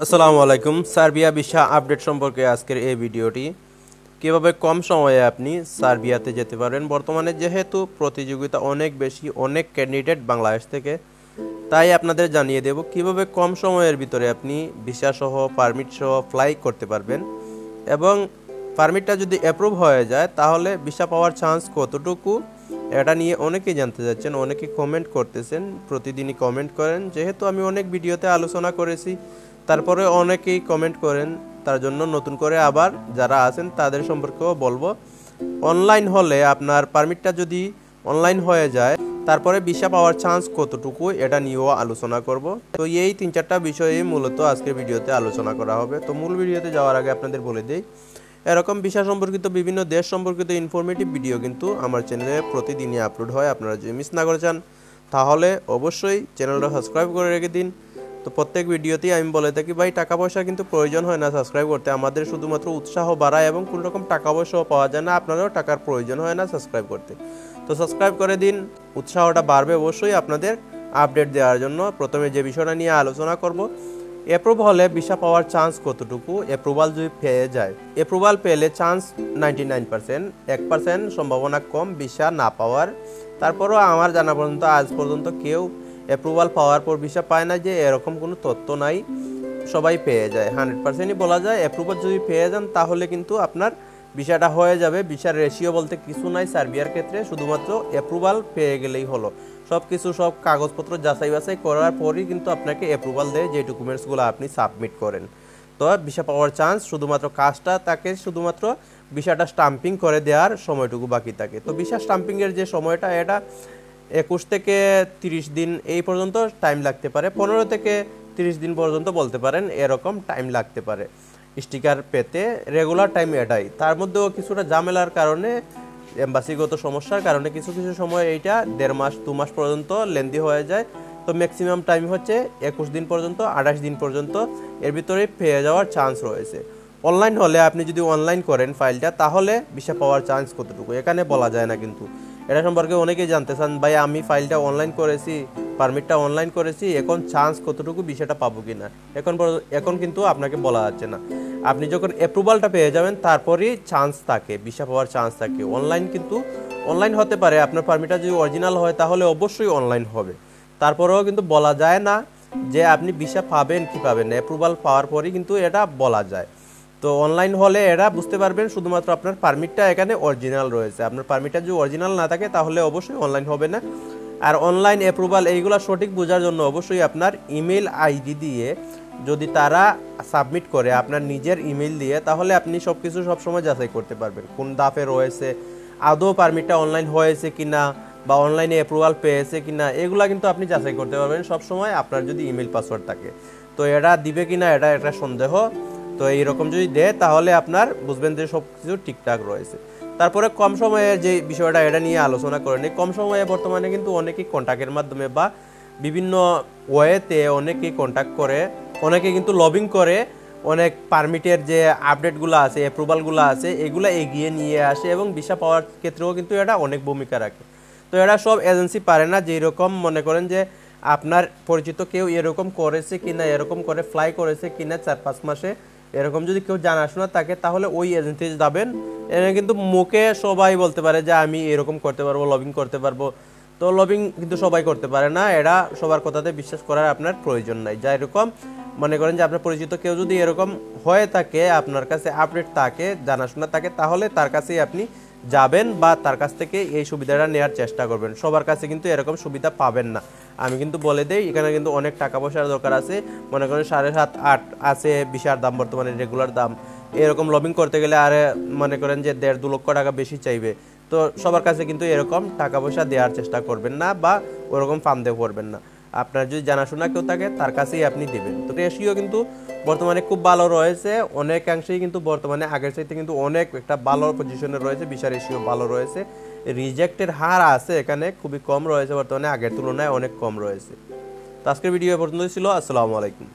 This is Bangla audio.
আসসালামু আলাইকুম। সার্বিয়া ভিসা আপডেট সম্পর্কে আজকের এই ভিডিওটি। কিভাবে কম সময়ে আপনি সার্বিয়াতে যেতে পারবেন। বর্তমানে যেহেতু প্রতিযোগিতা অনেক বেশি, অনেক ক্যান্ডিডেট বাংলাদেশ থেকে, তাই আপনাদের জানিয়ে দেব কিভাবে কম সময়ের ভিতরে আপনি ভিসা সহ পারমিট সহ ফ্লাই করতে পারবেন এবং পারমিটটা যদি অ্যাপ্রুভ হয়ে যায় তাহলে ভিসা পাওয়ার চান্স কতটুকু, এটা নিয়ে অনেকেই জানতে চাচ্ছেন, অনেকেই কমেন্ট করতেছেন, প্রতিদিনই কমেন্ট করেন। যেহেতু আমি অনেক ভিডিওতে আলোচনা করেছি, তারপরে অনেকেই কমেন্ট করেন, তার জন্য নতুন করে আবার যারা আছেন তাদের সম্পর্কেও বলবো। অনলাইন হলে আপনার পারমিটটা যদি অনলাইন হয়ে যায় তারপরে ভিসা পাওয়ার চান্স কতটুকু, এটা নিয়েও আলোচনা করব। তো এই 3-4টা বিষয়ে মূলত আজকের ভিডিওতে আলোচনা করা হবে। তো মূল ভিডিওতে যাওয়ার আগে আপনাদের বলে দিই, এরকম ভিসা সম্পর্কিত বিভিন্ন দেশ সম্পর্কিত ইনফরমেটিভ ভিডিও কিন্তু আমার চ্যানেলে প্রতিদিনই আপলোড হয়। আপনারা যদি মিস না করে চান তাহলে অবশ্যই চ্যানেলটা সাবস্ক্রাইব করে রেখে দিন। তো প্রত্যেক ভিডিওতেই আমি বলে থাকি, ভাই টাকা পয়সা কিন্তু প্রয়োজন হয় না সাবস্ক্রাইব করতে, আমাদের শুধুমাত্র উৎসাহ বাড়ায় এবং কোনো রকম টাকা পয়সাও পাওয়া যায় না, আপনারও টাকার প্রয়োজন হয় না সাবস্ক্রাইব করতে। তো সাবস্ক্রাইব করে দিন, উৎসাহটা বাড়বে অবশ্যই আপনাদের আপডেট দেওয়ার জন্য। প্রথমে যে বিষয়টা নিয়ে আলোচনা করব, অ্যাপ্রুভ হলে ভিসা পাওয়ার চান্স কতটুকু, অ্যাপ্রুভাল যদি পেয়ে যায়। অ্যাপ্রুভাল পেলে চান্স 99%, 1% সম্ভাবনা কম ভিসা না পাওয়ার। তারপরও আমার জানা পর্যন্ত আজ পর্যন্ত কেউ অ্যাপ্রুভাল পাওয়ার পর ভিসা পায় না, যে এরকম কোনো তথ্য নাই, সবাই পেয়ে যায়। 100%ই বলা যায় অ্যাপ্রুভাল যদি পেয়ে যান তাহলে কিন্তু আপনার ভিসাটা হয়ে যাবে। ভিসার রেশিও বলতে কিছু নাই সার্বিয়ার ক্ষেত্রে, শুধুমাত্র অ্যাপ্রুভাল পেয়ে গেলেই হলো। সব কিছু সব কাগজপত্র যাচাই বাছাই করার পরই কিন্তু আপনাকে অ্যাপ্রুভাল দেয়, যে ডকুমেন্টসগুলো আপনি সাবমিট করেন। তো ভিসা পাওয়ার চান্স শুধুমাত্র কাজটা তাকে শুধুমাত্র ভিসাটা স্টাম্পিং করে দেওয়ার সময়টুকু বাকি থাকে। তো ভিসা স্টাম্পিংয়ের যে সময়টা, এটা 21 থেকে 30 দিন এই পর্যন্ত টাইম লাগতে পারে, 15 থেকে 30 দিন পর্যন্ত বলতে পারেন, এরকম টাইম লাগতে পারে স্টিকার পেতে। রেগুলার টাইম এটাই, তার মধ্যেও কিছুটা ঝামেলার কারণে, এম্বাসিগত সমস্যার কারণে কিছু কিছু সময় এইটা 1.5 মাস 2 মাস পর্যন্ত লেন্দি হয়ে যায়। তো ম্যাক্সিমাম টাইম হচ্ছে 21 দিন পর্যন্ত, 28 দিন পর্যন্ত, এর ভিতরে পেয়ে যাওয়ার চান্স রয়েছে। অনলাইন হলে আপনি যদি অনলাইন করেন ফাইলটা, তাহলে ভিসা পাওয়ার চান্স কতটুকু এখানে বলা যায় না। কিন্তু এটা সম্পর্কে অনেকেই জানতে চান, ভাই আমি ফাইলটা অনলাইন করেছি, পারমিটটা অনলাইন করেছি, এখন চান্স কতটুকু ভিসাটা পাবো কিনা, এখন কিন্তু আপনাকে বলা যাচ্ছে না। আপনি যখন অ্যাপ্রুভালটা পেয়ে যাবেন তারপরেই চান্স থাকে, ভিসা পাওয়ার চান্স থাকে। অনলাইন কিন্তু অনলাইন হতে পারে, আপনার পারমিটটা যদি অরিজিনাল হয় তাহলে অবশ্যই অনলাইন হবে। তারপরেও কিন্তু বলা যায় না যে আপনি ভিসা পাবেন কি পাবেন না, অ্যাপ্রুভাল পাওয়ার পরেই কিন্তু এটা বলা যায়। তো অনলাইন হলে এরা বুঝতে পারবেন শুধুমাত্র আপনার পারমিটটা এখানে অরিজিনাল রয়েছে। আপনার পারমিটটা যদি অরিজিনাল না থাকে তাহলে অবশ্যই অনলাইন হবে না। আর অনলাইন অ্যাপ্রুভাল এইগুলো সঠিক বোঝার জন্য অবশ্যই আপনার ইমেল আইডি দিয়ে যদি তারা সাবমিট করে আপনার নিজের ইমেল দিয়ে, তাহলে আপনি সব কিছু সবসময় যাচাই করতে পারবেন কোন ধাপে রয়েছে, আদৌ পারমিটটা অনলাইন হয়েছে কিনা বা অনলাইনে অ্যাপ্রুভাল পেয়েছে কিনা, এগুলা কিন্তু আপনি যাচাই করতে পারবেন সবসময় আপনার যদি ইমেল পাসওয়ার্ড থাকে। তো এটা দিবে কিনা এটা একটা সন্দেহ। তো এইরকম যদি দেয় তাহলে আপনার বুঝবেন যে সব কিছু ঠিকঠাক রয়েছে। তারপরে কম সময়ে যে বিষয়টা, এটা নিয়ে আলোচনা করে নিই। কম সময়ে বর্তমানে কিন্তু অনেকেই কন্ট্যাক্টের মাধ্যমে বা বিভিন্ন ওয়েতে অনেকেই কন্ট্যাক্ট করে, অনেকে কিন্তু লবিং করে, অনেক পারমিটের যে আপডেটগুলো আছে, অ্যাপ্রুভালগুলো আছে, এগুলো এগিয়ে নিয়ে আসে এবং ভিসা পাওয়ার ক্ষেত্রেও কিন্তু এটা অনেক ভূমিকা রাখে। তো এরা সব এজেন্সি পারে না, যে এরকম মনে করেন যে আপনার পরিচিত কেউ এরকম করেছে কিনা, এরকম করে ফ্লাই করেছে কিনা 4-5 মাসে, এরকম যদি কেউ জানাশোনা থাকে তাহলে ওই এজেন্সিতে যাবেন। এরা কিন্তু মুখে সবাই বলতে পারে যে আমি এরকম করতে পারবো, লবিং করতে পারবো। তো লবিং কিন্তু সবাই করতে পারে না, এরা সবার কথাতে বিশ্বাস করার আপনার প্রয়োজন নাই। যা এরকম মনে করেন যে আপনার পরিচিত কেউ যদি এরকম হয়ে থাকে, আপনার কাছে আপডেট থাকে, জানাশোনা থাকে, তাহলে তার কাছেই আপনি যাবেন বা তার কাছ থেকে এই সুবিধাটা নেওয়ার চেষ্টা করবেন। সবার কাছে কিন্তু এরকম সুবিধা পাবেন না। আমি কিন্তু বলে দেই, এখানে কিন্তু অনেক টাকা পয়সার দরকার আছে। মনে করেন 7.5-8 আছে ভিসার দাম, বর্তমানে রেগুলার দাম। এরকম লবিং করতে গেলে আর মনে করেন যে 1.5-2 লক্ষ টাকা বেশি চাইবে। তো সবার কাছে কিন্তু এরকম টাকা পয়সা দেওয়ার চেষ্টা করবেন না বা ওরকম ফান্দেও করবেন না। আপনার যদি জানাশোনা কেউ থাকে তার কাছেই আপনি দেবেন। তো রেশিও কিন্তু বর্তমানে খুব ভালো রয়েছে, অনেকাংশেই কিন্তু বর্তমানে আগের চাইতে কিন্তু অনেক একটা ভালো পজিশনে রয়েছে, ভিসা রেশিও ভালো রয়েছে। রিজেক্টের হার আছে এখানে খুবই কম রয়েছে, বর্তমানে আগের তুলনায় অনেক কম রয়েছে। তো আজকের ভিডিও এ পর্যন্তই ছিল। আসসালামু আলাইকুম।